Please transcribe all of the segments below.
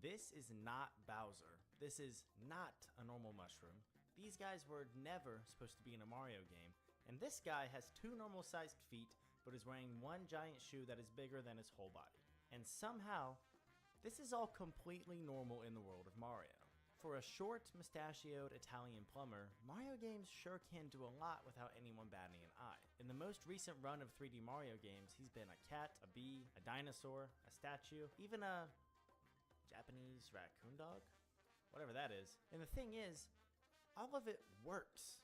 This is not Bowser. This is not a normal mushroom. These guys were never supposed to be in a Mario game. And this guy has 2 normal sized feet, but is wearing 1 giant shoe that is bigger than his whole body. And somehow, this is all completely normal in the world of Mario. For a short, mustachioed Italian plumber, Mario games sure can do a lot without anyone batting an eye. In the most recent run of 3D Mario games, he's been a cat, a bee, a dinosaur, a statue, even a Japanese raccoon dog? Whatever that is. And the thing is, all of it works.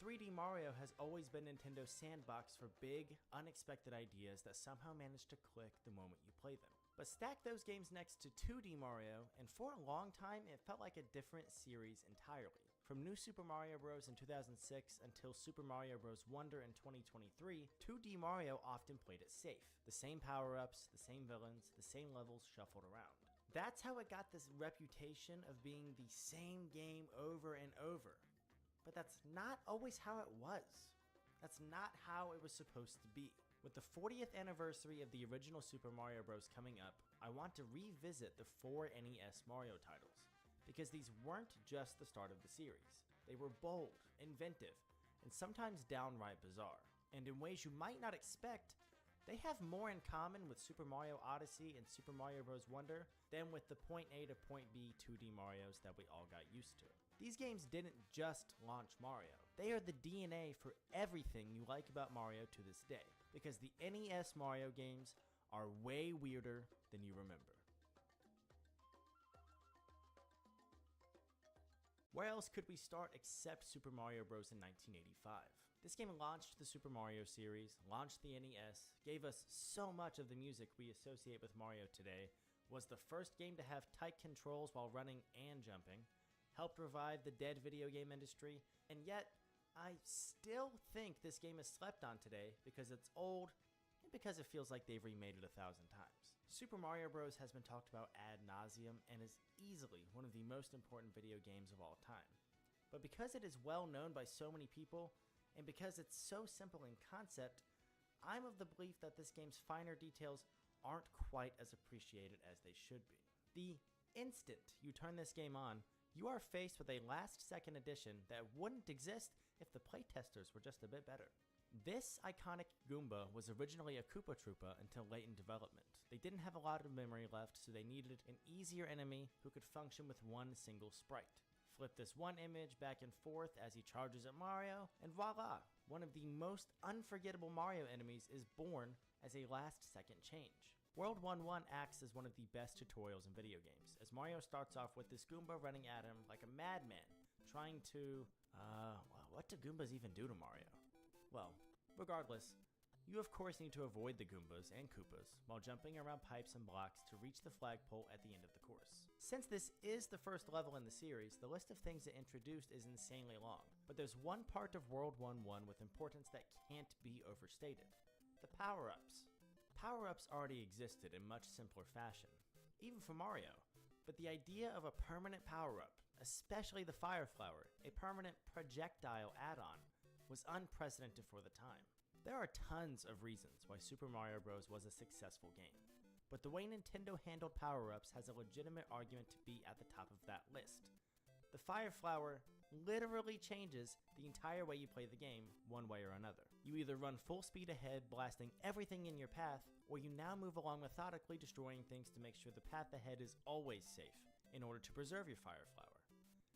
3D Mario has always been Nintendo's sandbox for big, unexpected ideas that somehow manage to click the moment you play them. But stack those games next to 2D Mario, and for a long time it felt like a different series entirely. From New Super Mario Bros. In 2006 until Super Mario Bros. Wonder in 2023, 2D Mario often played it safe. The same power-ups, the same villains, the same levels shuffled around. That's how it got this reputation of being the same game over and over. But that's not always how it was. That's not how it was supposed to be. With the 40th anniversary of the original Super Mario Bros. Coming up, I want to revisit the 4 NES Mario titles, because these weren't just the start of the series. They were bold, inventive, and sometimes downright bizarre. And in ways you might not expect, they have more in common with Super Mario Odyssey and Super Mario Bros. Wonder than with the point A to point B 2D Marios that we all got used to. These games didn't just launch Mario. They are the DNA for everything you like about Mario to this day, because the NES Mario games are way weirder than you remember. Where else could we start except Super Mario Bros. In 1985? This game launched the Super Mario series, launched the NES, gave us so much of the music we associate with Mario today, was the first game to have tight controls while running and jumping, helped revive the dead video game industry, and yet, I still think this game is slept on today because it's old and because it feels like they've remade it 1,000 times. Super Mario Bros. Has been talked about ad nauseum and is easily one of the most important video games of all time. But because it is well known by so many people, and because it's so simple in concept, I'm of the belief that this game's finer details aren't quite as appreciated as they should be. The instant you turn this game on, you are faced with a last-second addition that wouldn't exist if the playtesters were just a bit better. This iconic Goomba was originally a Koopa Troopa until late in development. They didn't have a lot of memory left, so they needed an easier enemy who could function with one single sprite. Flip this one image back and forth as he charges at Mario, and voila! One of the most unforgettable Mario enemies is born as a last-second change. World 1-1 acts as one of the best tutorials in video games, as Mario starts off with this Goomba running at him like a madman, trying to, what do Goombas even do to Mario? Well, regardless, you of course need to avoid the Goombas and Koopas while jumping around pipes and blocks to reach the flagpole at the end of the course. Since this is the first level in the series, the list of things it introduced is insanely long, but there's one part of World 1-1 with importance that can't be overstated: the power-ups. Power-ups already existed in much simpler fashion, even for Mario, but the idea of a permanent power-up, especially the Fire Flower, a permanent projectile add-on, was unprecedented for the time. There are tons of reasons why Super Mario Bros. Was a successful game, but the way Nintendo handled power-ups has a legitimate argument to be at the top of that list. The Fire Flower literally changes the entire way you play the game, one way or another. You either run full speed ahead, blasting everything in your path, or you now move along methodically, destroying things to make sure the path ahead is always safe, in order to preserve your Fire Flower.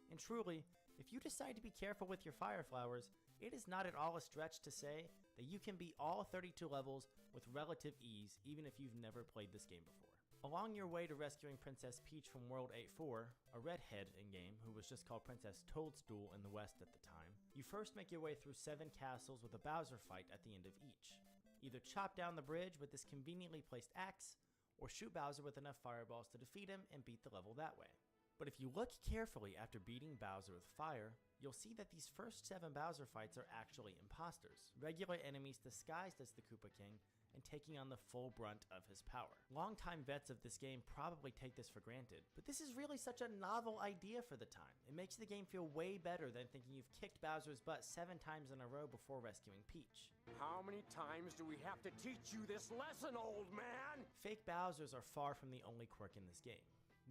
And truly, if you decide to be careful with your Fire Flowers, it is not at all a stretch to say that you can beat all 32 levels with relative ease, even if you've never played this game before. Along your way to rescuing Princess Peach from World 8-4, a redhead in-game who was just called Princess Toadstool in the West at the time, you first make your way through 7 castles with a Bowser fight at the end of each. Either chop down the bridge with this conveniently placed axe, or shoot Bowser with enough fireballs to defeat him and beat the level that way. But if you look carefully after beating Bowser with fire, you'll see that these first 7 Bowser fights are actually imposters, regular enemies disguised as the Koopa King and taking on the full brunt of his power. Longtime vets of this game probably take this for granted, but this is really such a novel idea for the time. It makes the game feel way better than thinking you've kicked Bowser's butt 7 times in a row before rescuing Peach. How many times do we have to teach you this lesson, old man? Fake Bowsers are far from the only quirk in this game.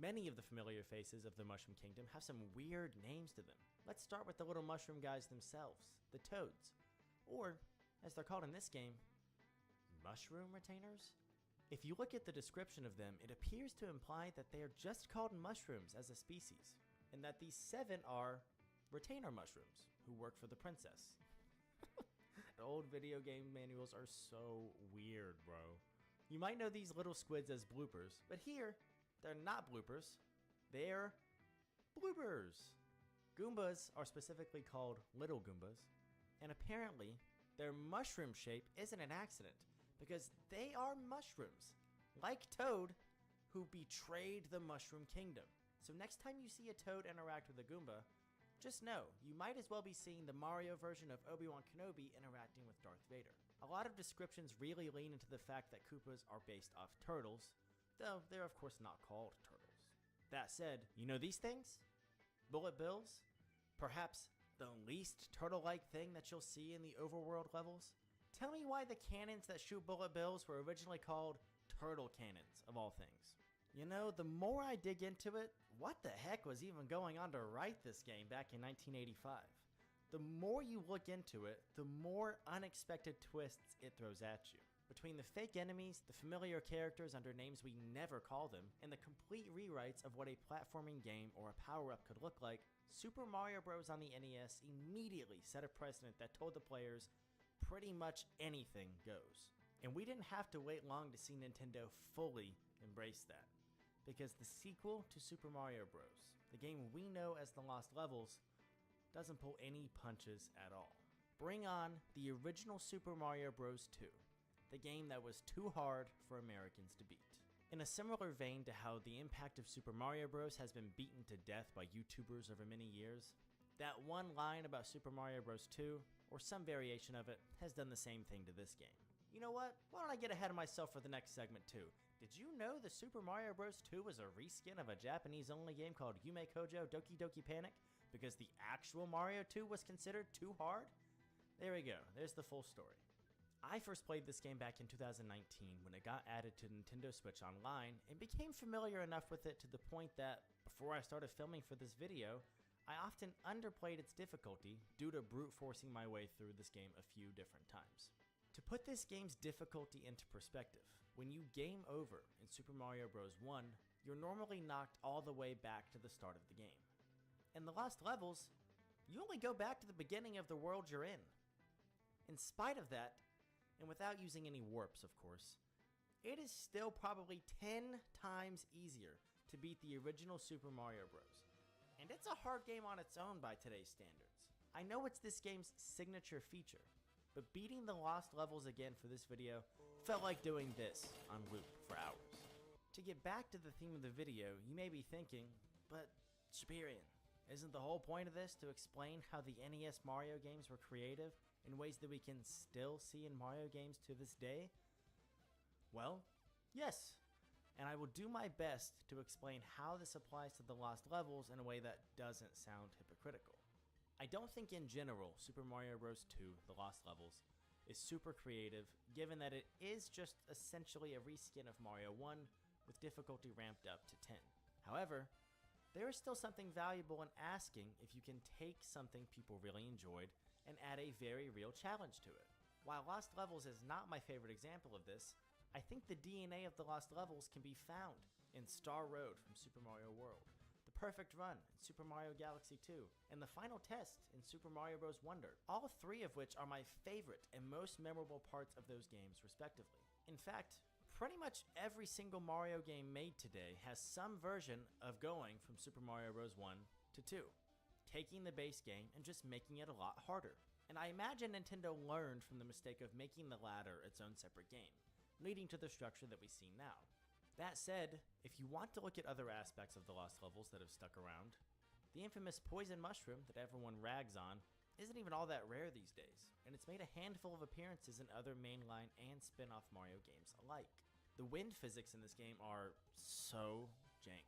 Many of the familiar faces of the Mushroom Kingdom have some weird names to them. Let's start with the little mushroom guys themselves, the toads. Or, as they're called in this game, mushroom retainers? If you look at the description of them, it appears to imply that they are just called mushrooms as a species, and that these 7 are retainer mushrooms who work for the princess. Old video game manuals are so weird, bro. You might know these little squids as bloopers, but here, they're not bloopers. They're bloopers. Goombas are specifically called little Goombas, and apparently, their mushroom shape isn't an accident, because they are mushrooms, like Toad, who betrayed the Mushroom Kingdom. So next time you see a Toad interact with a Goomba, just know, you might as well be seeing the Mario version of Obi-Wan Kenobi interacting with Darth Vader. A lot of descriptions really lean into the fact that Koopas are based off turtles, though they're of course not called turtles. That said, you know these things? Bullet bills? Perhaps the least turtle-like thing that you'll see in the overworld levels? Tell me why the cannons that shoot bullet bills were originally called turtle cannons, of all things. You know, the more I dig into it, what the heck was even going on to write this game back in 1985? The more you look into it, the more unexpected twists it throws at you. Between the fake enemies, the familiar characters under names we never call them, and the complete rewrites of what a platforming game or a power-up could look like, Super Mario Bros. On the NES immediately set a precedent that told the players pretty much anything goes. And we didn't have to wait long to see Nintendo fully embrace that, because the sequel to Super Mario Bros., the game we know as The Lost Levels, doesn't pull any punches at all. Bring on the original Super Mario Bros. 2, the game that was too hard for Americans to beat. In a similar vein to how the impact of Super Mario Bros. Has been beaten to death by YouTubers over many years, that one line about Super Mario Bros. 2, or some variation of it, has done the same thing to this game. You know what? Why don't I get ahead of myself for the next segment too? Did you know the Super Mario Bros. 2 was a reskin of a Japanese-only game called Yume Kojo Doki Doki Panic because the actual Mario 2 was considered too hard? There we go. There's the full story. I first played this game back in 2019 when it got added to Nintendo Switch Online and became familiar enough with it to the point that, before I started filming for this video, I often underplayed its difficulty due to brute forcing my way through this game a few different times. To put this game's difficulty into perspective, when you game over in Super Mario Bros. 1, you're normally knocked all the way back to the start of the game. In the Lost Levels, you only go back to the beginning of the world you're in. In spite of that, and without using any warps of course, it is still probably 10 times easier to beat the original Super Mario Bros. And it's a hard game on its own by today's standards. I know it's this game's signature feature, but beating the Lost Levels again for this video felt like doing this on loop for hours. To get back to the theme of the video, you may be thinking, but Shapirian, isn't the whole point of this to explain how the NES Mario games were creative in ways that we can still see in Mario games to this day? Well, yes, and I will do my best to explain how this applies to the Lost Levels in a way that doesn't sound hypocritical. I don't think in general Super Mario Bros. 2, The Lost Levels, is super creative, given that it is just essentially a reskin of Mario 1 with difficulty ramped up to 10. However, there is still something valuable in asking if you can take something people really enjoyed and add a very real challenge to it. While Lost Levels is not my favorite example of this, I think the DNA of the Lost Levels can be found in Star Road from Super Mario World, the Perfect Run in Super Mario Galaxy 2, and the final test in Super Mario Bros. Wonder, all 3 of which are my favorite and most memorable parts of those games respectively. In fact, pretty much every single Mario game made today has some version of going from Super Mario Bros. 1 to 2. Taking the base game and just making it a lot harder. And I imagine Nintendo learned from the mistake of making the latter its own separate game, leading to the structure that we see now. That said, if you want to look at other aspects of the Lost Levels that have stuck around, the infamous poison mushroom that everyone rags on isn't even all that rare these days, and it's made a handful of appearances in other mainline and spin-off Mario games alike. The wind physics in this game are so jank,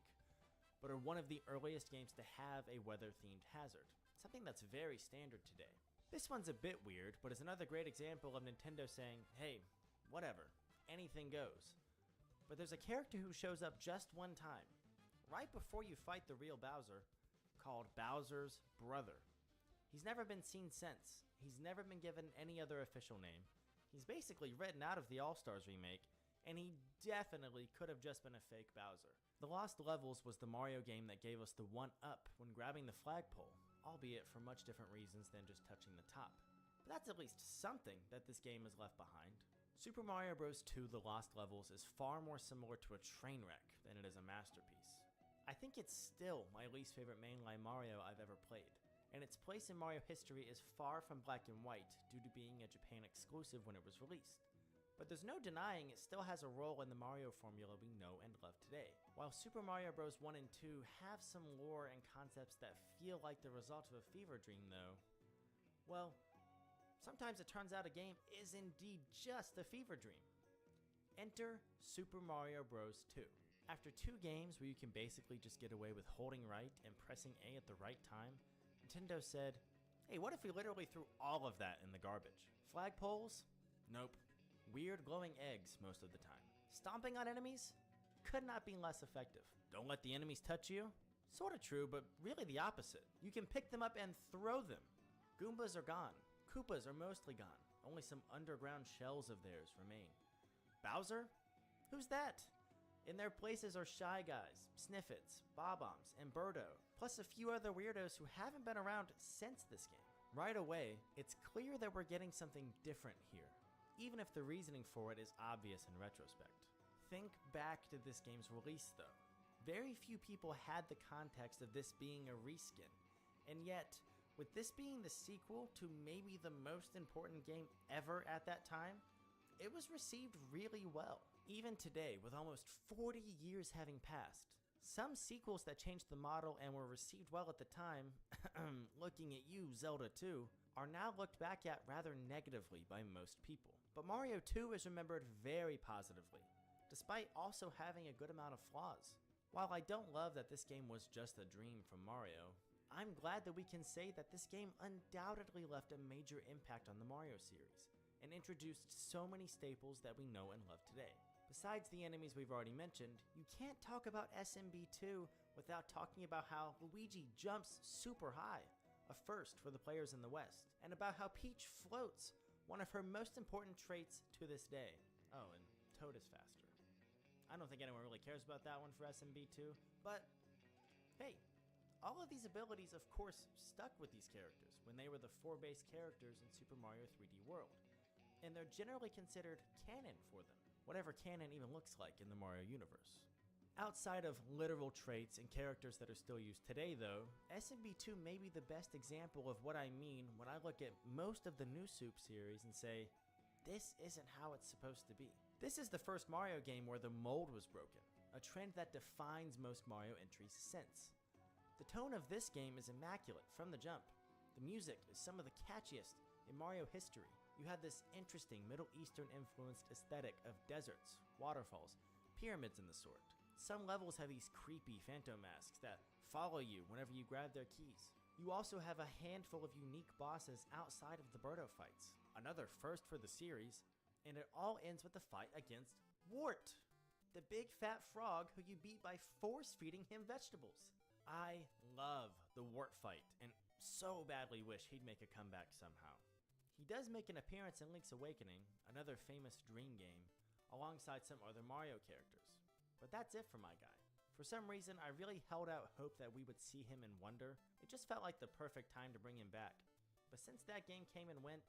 but are one of the earliest games to have a weather-themed hazard, something that's very standard today. This one's a bit weird, but is another great example of Nintendo saying, hey, whatever, anything goes. But there's a character who shows up just one time, right before you fight the real Bowser, called Bowser's brother. He's never been seen since. He's never been given any other official name. He's basically written out of the All-Stars remake, and he definitely could have just been a fake Bowser. The Lost Levels was the Mario game that gave us the one-up when grabbing the flagpole, albeit for much different reasons than just touching the top. But that's at least something that this game has left behind. Super Mario Bros. 2 The Lost Levels is far more similar to a train wreck than it is a masterpiece. I think it's still my least favorite mainline Mario I've ever played, and its place in Mario history is far from black and white due to being a Japan exclusive when it was released. But there's no denying it still has a role in the Mario formula we know and love today. While Super Mario Bros. 1 and 2 have some lore and concepts that feel like the result of a fever dream though, well, sometimes it turns out a game is indeed just a fever dream. Enter Super Mario Bros. 2. After 2 games where you can basically just get away with holding right and pressing A at the right time, Nintendo said, hey, what if we literally threw all of that in the garbage? Flagpoles? Nope. Weird glowing eggs most of the time. Stomping on enemies? Could not be less effective. Don't let the enemies touch you? Sorta true, but really the opposite. You can pick them up and throw them. Goombas are gone. Koopas are mostly gone. Only some underground shells of theirs remain. Bowser? Who's that? In their places are Shy Guys, Sniffits, Bob-ombs, and Birdo, plus a few other weirdos who haven't been around since this game. Right away, it's clear that we're getting something different here, even if the reasoning for it is obvious in retrospect. Think back to this game's release though. Very few people had the context of this being a reskin, and yet, with this being the sequel to maybe the most important game ever at that time, it was received really well. Even today, with almost 40 years having passed, some sequels that changed the model and were received well at the time, looking at you, Zelda 2, are now looked back at rather negatively by most people. But Mario 2 is remembered very positively, despite also having a good amount of flaws. While I don't love that this game was just a dream from Mario, I'm glad that we can say that this game undoubtedly left a major impact on the Mario series, and introduced so many staples that we know and love today. Besides the enemies we've already mentioned, you can't talk about SMB2 without talking about how Luigi jumps super high, a first for the players in the West, and about how Peach floats, one of her most important traits to this day. Oh, and Toad is faster. I don't think anyone really cares about that one for SMB2, but hey, all of these abilities of course stuck with these characters when they were the 4 base characters in Super Mario 3D World, and they're generally considered canon for them, whatever canon even looks like in the Mario universe. Outside of literal traits and characters that are still used today though, SMB2 may be the best example of what I mean when I look at most of the new Soup series and say, this isn't how it's supposed to be. This is the first Mario game where the mold was broken, a trend that defines most Mario entries since. The tone of this game is immaculate from the jump. The music is some of the catchiest in Mario history. You have this interesting Middle Eastern influenced aesthetic of deserts, waterfalls, pyramids and the sort. Some levels have these creepy phantom masks that follow you whenever you grab their keys. You also have a handful of unique bosses outside of the Birdo fights, another first for the series, and it all ends with the fight against Wart, the big fat frog who you beat by force feeding him vegetables. I love the Wart fight and so badly wish he'd make a comeback somehow. He does make an appearance in Link's Awakening, another famous Dream game, alongside some other Mario characters. But that's it for my guy. For some reason, I really held out hope that we would see him in Wonder. It just felt like the perfect time to bring him back. But since that game came and went,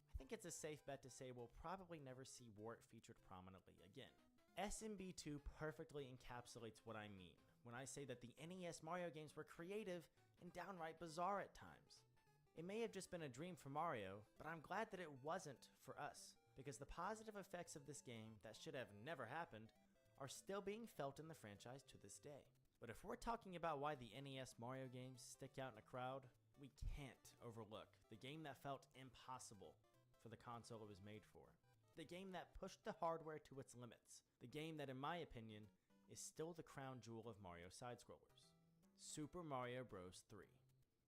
I think it's a safe bet to say we'll probably never see Wart featured prominently again. SMB2 perfectly encapsulates what I mean when I say that the NES Mario games were creative and downright bizarre at times. It may have just been a dream for Mario, but I'm glad that it wasn't for us, because the positive effects of this game that should have never happened are still being felt in the franchise to this day. But if we're talking about why the NES Mario games stick out in a crowd, we can't overlook the game that felt impossible for the console it was made for. The game that pushed the hardware to its limits. The game that, in my opinion, is still the crown jewel of Mario side-scrollers. Super Mario Bros. 3.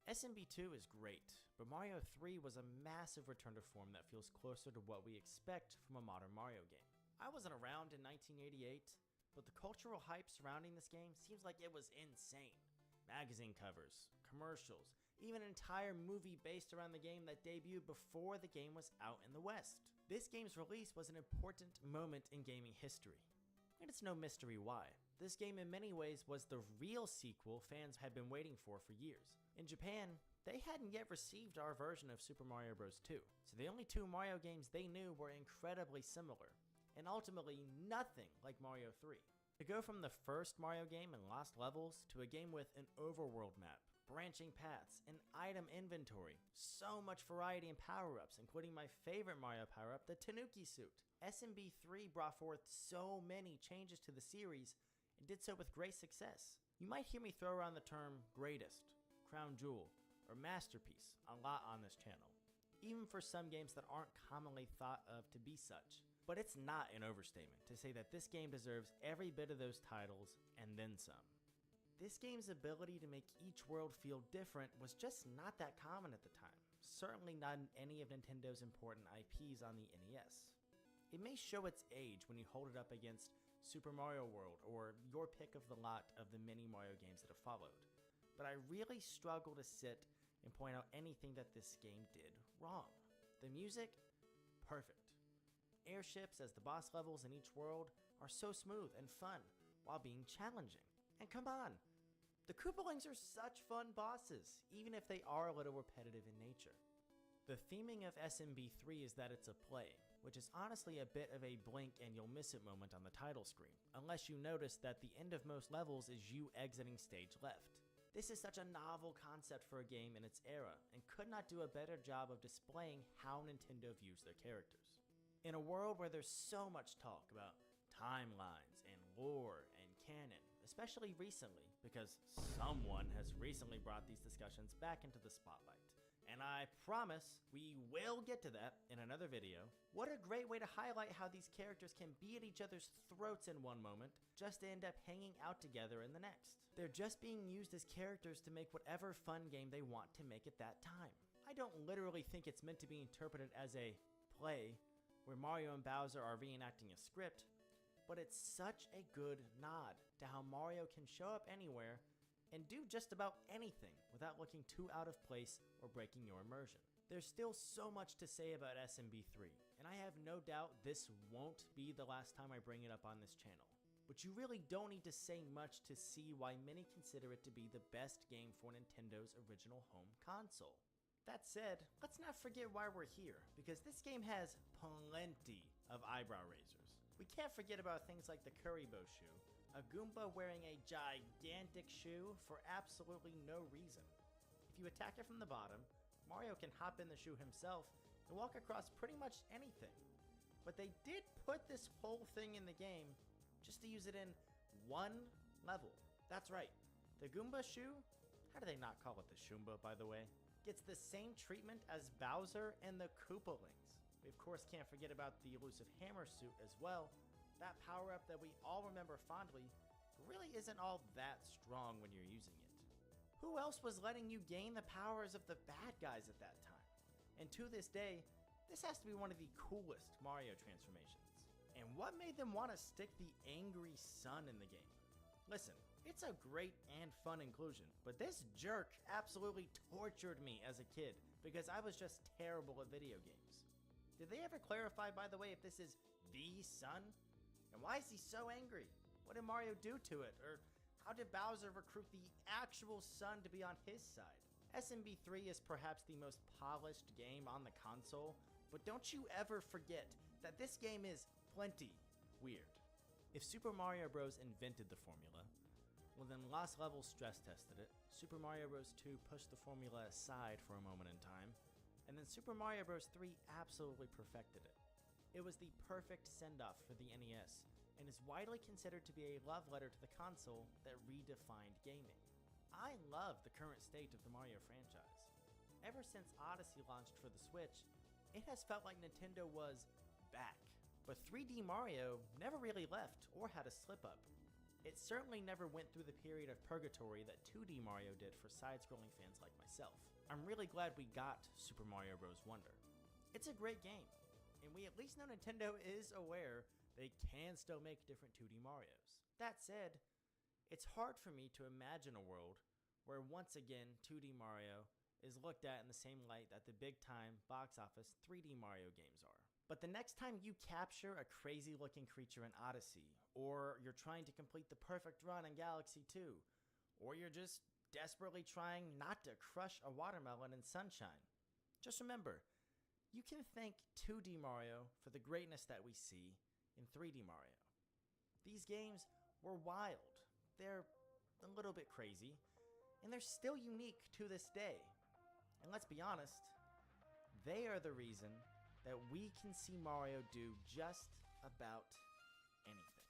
SMB2 is great, but Mario 3 was a massive return to form that feels closer to what we expect from a modern Mario game. I wasn't around in 1988, but the cultural hype surrounding this game seems like it was insane. Magazine covers, commercials, even an entire movie based around the game that debuted before the game was out in the West. This game's release was an important moment in gaming history. And it's no mystery why. This game in many ways was the real sequel fans had been waiting for years. In Japan, they hadn't yet received our version of Super Mario Bros. 2, so the only two Mario games they knew were incredibly similar, and ultimately nothing like Mario 3. To go from the first Mario game and lost levels to a game with an overworld map, branching paths, an item inventory, so much variety and power-ups, including my favorite Mario power-up, the Tanuki suit. SMB3 brought forth so many changes to the series and did so with great success. You might hear me throw around the term greatest, crown jewel, or masterpiece a lot on this channel, even for some games that aren't commonly thought of to be such. But it's not an overstatement to say that this game deserves every bit of those titles and then some. This game's ability to make each world feel different was just not that common at the time, certainly not in any of Nintendo's important IPs on the NES. It may show its age when you hold it up against Super Mario World or your pick of the lot of the many Mario games that have followed, but I really struggle to sit and point out anything that this game did wrong. The music? Perfect. Airships as the boss levels in each world are so smooth and fun while being challenging. And come on, the Koopalings are such fun bosses, even if they are a little repetitive in nature. The theming of SMB3 is that it's a play, which is honestly a bit of a blink and you'll miss it moment on the title screen, unless you notice that the end of most levels is you exiting stage left. This is such a novel concept for a game in its era, and could not do a better job of displaying how Nintendo views their characters. In a world where there's so much talk about timelines and lore and canon, especially recently, because someone has recently brought these discussions back into the spotlight, and I promise we will get to that in another video. What a great way to highlight how these characters can be at each other's throats in one moment, just to end up hanging out together in the next. They're just being used as characters to make whatever fun game they want to make at that time. I don't literally think it's meant to be interpreted as a play, where Mario and Bowser are reenacting a script, but it's such a good nod to how Mario can show up anywhere and do just about anything without looking too out of place or breaking your immersion. There's still so much to say about SMB3, and I have no doubt this won't be the last time I bring it up on this channel. But you really don't need to say much to see why many consider it to be the best game for Nintendo's original home console. That said, let's not forget why we're here, because this game has plenty of eyebrow raisers. We can't forget about things like the Kuribo shoe, a Goomba wearing a gigantic shoe for absolutely no reason. If you attack it from the bottom, Mario can hop in the shoe himself and walk across pretty much anything. But they did put this whole thing in the game just to use it in one level. That's right, the Goomba shoe, how do they not call it the Shoomba, by the way, gets the same treatment as Bowser and the Koopalings. We of course can't forget about the elusive hammer suit as well. That power-up that we all remember fondly really isn't all that strong when you're using it. Who else was letting you gain the powers of the bad guys at that time? And to this day, this has to be one of the coolest Mario transformations. And what made them want to stick the angry sun in the game? Listen, it's a great and fun inclusion, but this jerk absolutely tortured me as a kid because I was just terrible at video games. Did they ever clarify, by the way, if this is the sun? And why is he so angry? What did Mario do to it? Or how did Bowser recruit the actual sun to be on his side? SMB3 is perhaps the most polished game on the console, but don't you ever forget that this game is plenty weird. If Super Mario Bros. Invented the formula, well then Lost Levels stress tested it, Super Mario Bros. 2 pushed the formula aside for a moment in time, and then Super Mario Bros. 3 absolutely perfected it. It was the perfect send-off for the NES, and is widely considered to be a love letter to the console that redefined gaming. I love the current state of the Mario franchise. Ever since Odyssey launched for the Switch, it has felt like Nintendo was back. But 3D Mario never really left or had a slip-up. It certainly never went through the period of purgatory that 2D Mario did for side-scrolling fans like myself. I'm really glad we got Super Mario Bros. Wonder. It's a great game, and we at least know Nintendo is aware they can still make different 2D Marios. That said, it's hard for me to imagine a world where once again 2D Mario is looked at in the same light that the big time box office 3D Mario games are. But the next time you capture a crazy looking creature in Odyssey, or you're trying to complete the perfect run in Galaxy 2, or you're just desperately trying not to crush a watermelon in Sunshine, just remember, you can thank 2D Mario for the greatness that we see in 3D Mario. These games were wild, they're a little bit crazy, and they're still unique to this day. And let's be honest, they are the reason that we can see Mario do just about anything.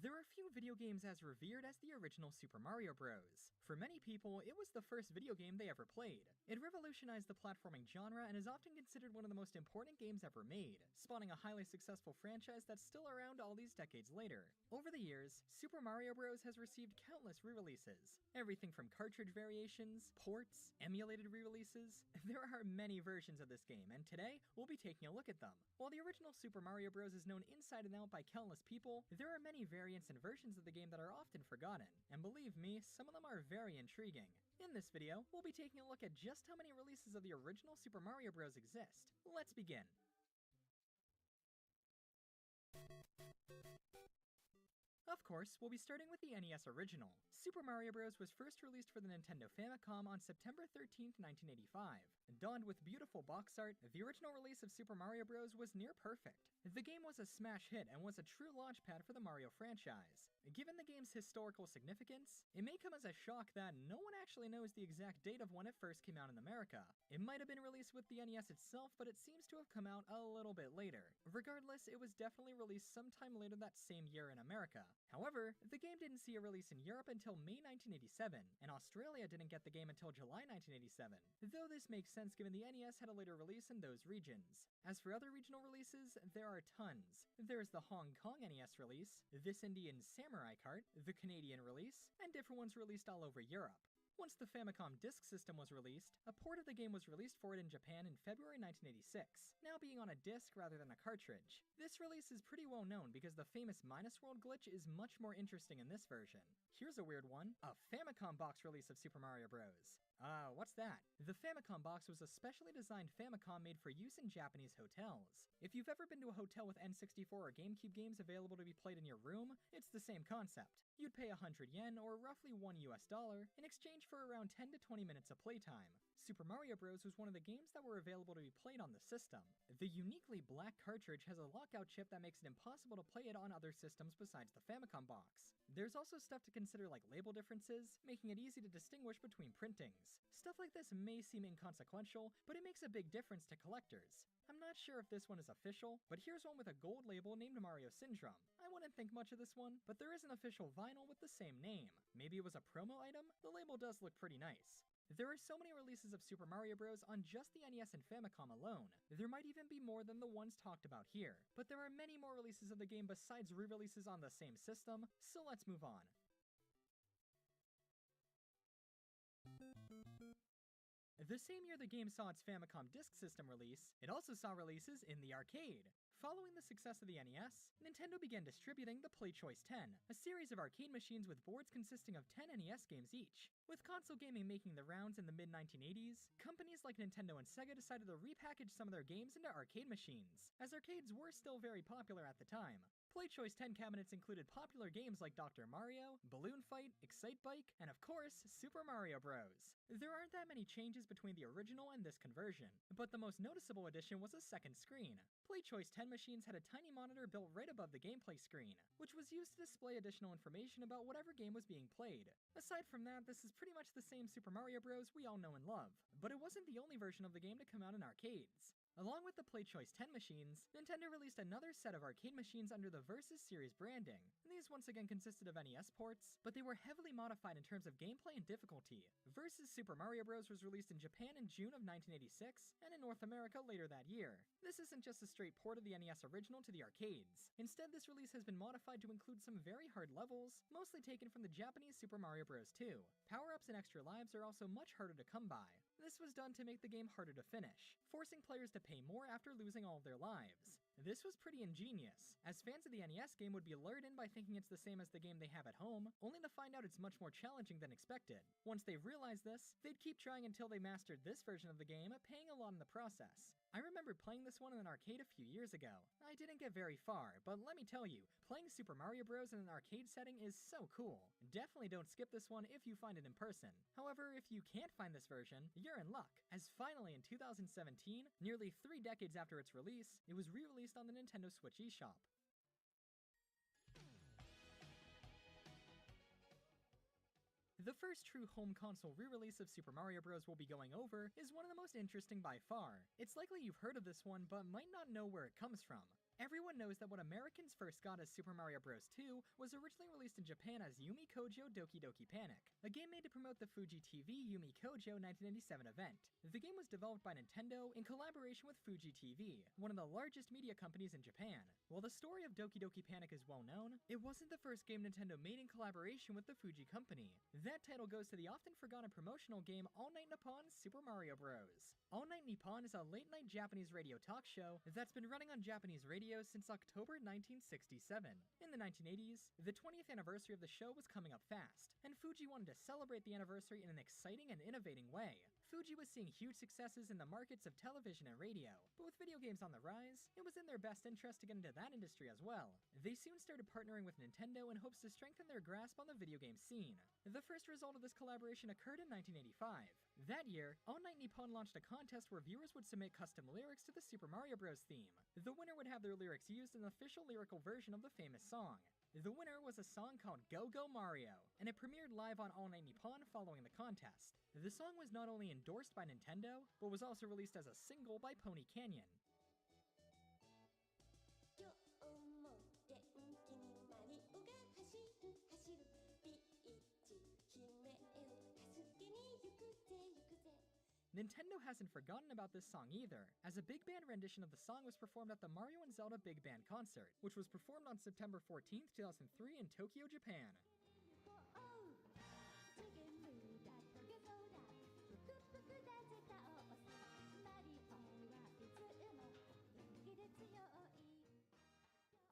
There are few video games as revered as the original Super Mario Bros. For many people, it was the first video game they ever played. It revolutionized the platforming genre and is often considered one of the most important games ever made, spawning a highly successful franchise that's still around all these decades later. Over the years, Super Mario Bros. Has received countless re-releases. Everything from cartridge variations, ports, emulated re-releases. There are many versions of this game, and today, we'll be taking a look at them. While the original Super Mario Bros. Is known inside and out by countless people, there are many variants and versions of the game that are often forgotten, and believe me, some of them are very intriguing. In this video, we'll be taking a look at just how many releases of the original Super Mario Bros. Exist. Let's begin. Of course, we'll be starting with the NES original. Super Mario Bros. Was first released for the Nintendo Famicom on September 13, 1985. Donned with beautiful box art, the original release of Super Mario Bros. Was near perfect. The game was a smash hit and was a true launchpad for the Mario franchise. Given the game's historical significance, it may come as a shock that no one actually knows the exact date of when it first came out in America. It might have been released with the NES itself, but it seems to have come out a little bit later. Regardless, it was definitely released sometime later that same year in America. However, the game didn't see a release in Europe until May 1987, and Australia didn't get the game until July 1987, though this makes sense given the NES had a later release in those regions. As for other regional releases, there are tons. There's the Hong Kong NES release, this Indian Samurai cart, the Canadian release, and different ones released all over Europe. Once the Famicom Disk System was released, a port of the game was released for it in Japan in February 1986, now being on a disc rather than a cartridge. This release is pretty well known because the famous Minus World glitch is much more interesting in this version. Here's a weird one, a Famicom box release of Super Mario Bros. What's that? The Famicom box was a specially designed Famicom made for use in Japanese hotels. If you've ever been to a hotel with N64 or GameCube games available to be played in your room, it's the same concept. You'd pay 100 yen, or roughly $1 in exchange for around 10 to 20 minutes of playtime. Super Mario Bros. Was one of the games that were available to be played on the system. The uniquely black cartridge has a lockout chip that makes it impossible to play it on other systems besides the Famicom box. There's also stuff to consider like label differences, making it easy to distinguish between printings. Stuff like this may seem inconsequential, but it makes a big difference to collectors. I'm not sure if this one is official, but here's one with a gold label named Mario Syndrome. I wouldn't think much of this one, but there is an official vinyl with the same name. Maybe it was a promo item? The label does look pretty nice. There are so many releases of Super Mario Bros. On just the NES and Famicom alone. There might even be more than the ones talked about here. But there are many more releases of the game besides re-releases on the same system, so let's move on. The same year the game saw its Famicom Disk System release, it also saw releases in the arcade. Following the success of the NES, Nintendo began distributing the PlayChoice 10, a series of arcade machines with boards consisting of 10 NES games each. With console gaming making the rounds in the mid-1980s, companies like Nintendo and Sega decided to repackage some of their games into arcade machines, as arcades were still very popular at the time. PlayChoice 10 cabinets included popular games like Dr. Mario, Balloon Fight, Excitebike, and of course, Super Mario Bros. There aren't that many changes between the original and this conversion, but the most noticeable addition was a second screen. PlayChoice 10 machines had a tiny monitor built right above the gameplay screen, which was used to display additional information about whatever game was being played. Aside from that, this is pretty much the same Super Mario Bros. We all know and love, but it wasn't the only version of the game to come out in arcades. Along with the PlayChoice 10 machines, Nintendo released another set of arcade machines under the Versus series branding. These once again consisted of NES ports, but they were heavily modified in terms of gameplay and difficulty. Versus Super Mario Bros. Was released in Japan in June of 1986, and in North America later that year. This isn't just a straight port of the NES original to the arcades. Instead, this release has been modified to include some very hard levels, mostly taken from the Japanese Super Mario Bros. 2. Power-ups and extra lives are also much harder to come by. This was done to make the game harder to finish, forcing players to pay more after losing all of their lives. This was pretty ingenious, as fans of the NES game would be lured in by thinking it's the same as the game they have at home, only to find out it's much more challenging than expected. Once they realized this, they'd keep trying until they mastered this version of the game, paying a lot in the process. I remember playing this one in an arcade a few years ago. I didn't get very far, but let me tell you, playing Super Mario Bros. In an arcade setting is so cool. Definitely don't skip this one if you find it in person. However, if you can't find this version, you're in luck, as finally in 2017, nearly 3 decades after its release, it was re-released on the Nintendo Switch eShop. The first true home console re-release of Super Mario Bros. We'll be going over is one of the most interesting by far. It's likely you've heard of this one, but might not know where it comes from. Everyone knows that what Americans first got as Super Mario Bros. 2 was originally released in Japan as Yumi Kojo Doki Doki Panic, a game made to promote the Fuji TV Yumi Kojo 1987 event. The game was developed by Nintendo in collaboration with Fuji TV, one of the largest media companies in Japan. While the story of Doki Doki Panic is well known, it wasn't the first game Nintendo made in collaboration with the Fuji company. That title goes to the often forgotten promotional game All Night Nippon Super Mario Bros. All Night Nippon is a late-night Japanese radio talk show that's been running on Japanese radio since October 1967. In the 1980s, the 20th anniversary of the show was coming up fast, and Fuji wanted to celebrate the anniversary in an exciting and innovating way. Fuji was seeing huge successes in the markets of television and radio, but with video games on the rise, it was in their best interest to get into that industry as well. They soon started partnering with Nintendo in hopes to strengthen their grasp on the video game scene. The first result of this collaboration occurred in 1985. That year, All Night Nippon launched a contest where viewers would submit custom lyrics to the Super Mario Bros. Theme. The winner would have their lyrics used in the official lyrical version of the famous song. The winner was a song called Go Go Mario, and it premiered live on All Night Nippon following the contest. The song was not only endorsed by Nintendo, but was also released as a single by Pony Canyon. Nintendo hasn't forgotten about this song either, as a big band rendition of the song was performed at the Mario and Zelda Big Band concert, which was performed on September 14, 2003 in Tokyo, Japan.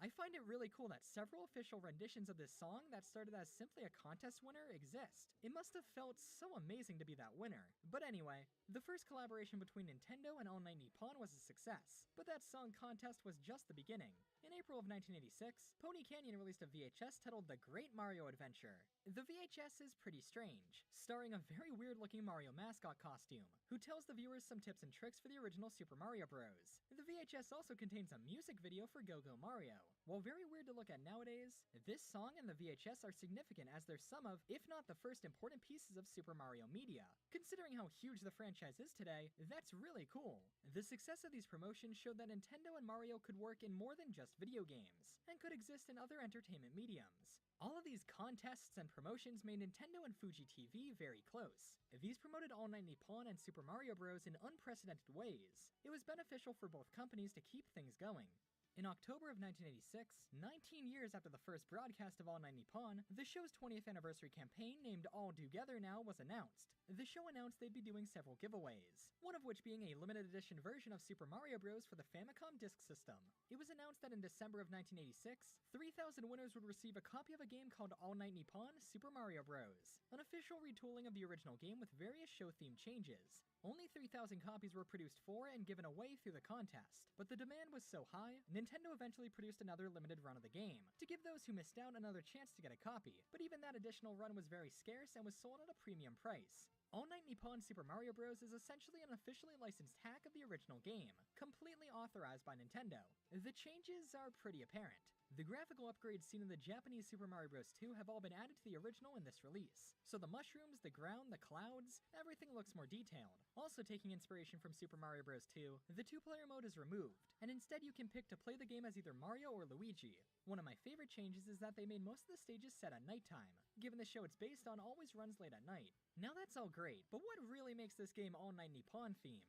I find it really cool that several official renditions of this song that started as simply a contest winner exist. It must have felt so amazing to be that winner. But anyway, the first collaboration between Nintendo and All Night Nippon was a success, but that song contest was just the beginning. In April of 1986, Pony Canyon released a VHS titled The Great Mario Adventure. The VHS is pretty strange, starring a very weird-looking Mario mascot costume, who tells the viewers some tips and tricks for the original Super Mario Bros. The VHS also contains a music video for Go Go Mario. While very weird to look at nowadays, this song and the VHS are significant as they're some of, if not the first important pieces of Super Mario media. Considering how huge the franchise is today, that's really cool. The success of these promotions showed that Nintendo and Mario could work in more than just video games, and could exist in other entertainment mediums. All of these contests and promotions made Nintendo and Fuji TV very close. These promoted All Night Nippon and Super Mario Bros. In unprecedented ways. It was beneficial for both companies to keep things going. In October of 1986, 19 years after the first broadcast of All Night Nippon, the show's 20th anniversary campaign named All Together Now was announced. The show announced they'd be doing several giveaways, one of which being a limited edition version of Super Mario Bros. For the Famicom Disk System. It was announced that in December of 1986, 3,000 winners would receive a copy of a game called All Night Nippon Super Mario Bros., an official retooling of the original game with various show-themed changes. Only 3,000 copies were produced for and given away through the contest, but the demand was so high, Nintendo eventually produced another limited run of the game, to give those who missed out another chance to get a copy, but even that additional run was very scarce and was sold at a premium price. All Night Nippon Super Mario Bros. Is essentially an officially licensed hack of the original game, completely authorized by Nintendo. The changes are pretty apparent. The graphical upgrades seen in the Japanese Super Mario Bros. 2 have all been added to the original in this release. So the mushrooms, the ground, the clouds, everything looks more detailed. Also taking inspiration from Super Mario Bros. 2, the two-player mode is removed, and instead you can pick to play the game as either Mario or Luigi. One of my favorite changes is that they made most of the stages set at nighttime. Given the show it's based on always runs late at night. Now that's all great, but what really makes this game All Night Nippon themed?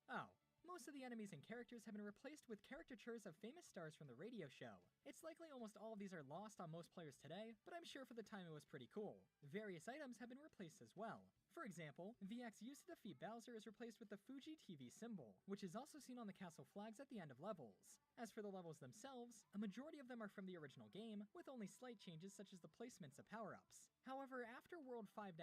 Oh. Most of the enemies and characters have been replaced with caricatures of famous stars from the radio show. It's likely almost all of these are lost on most players today, but I'm sure for the time it was pretty cool. Various items have been replaced as well. For example, the axe used to defeat Bowser is replaced with the Fuji TV symbol, which is also seen on the castle flags at the end of levels. As for the levels themselves, a majority of them are from the original game, with only slight changes such as the placements of power-ups. However, after World 5-2,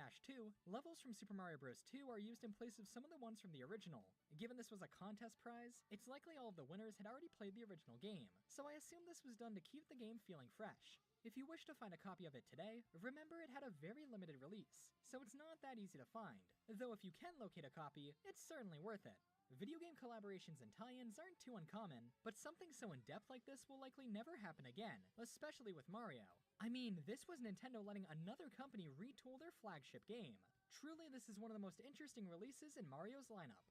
levels from Super Mario Bros. 2 are used in place of some of the ones from the original. Given this was a contest prize, it's likely all of the winners had already played the original game, so I assume this was done to keep the game feeling fresh. If you wish to find a copy of it today, remember it had a very limited release, so it's not that easy to find. Though if you can locate a copy, it's certainly worth it. Video game collaborations and tie-ins aren't too uncommon, but something so in-depth like this will likely never happen again, especially with Mario. I mean, this was Nintendo letting another company retool their flagship game. Truly, this is one of the most interesting releases in Mario's lineup.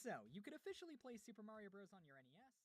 So, you could officially play Super Mario Bros. On your NES,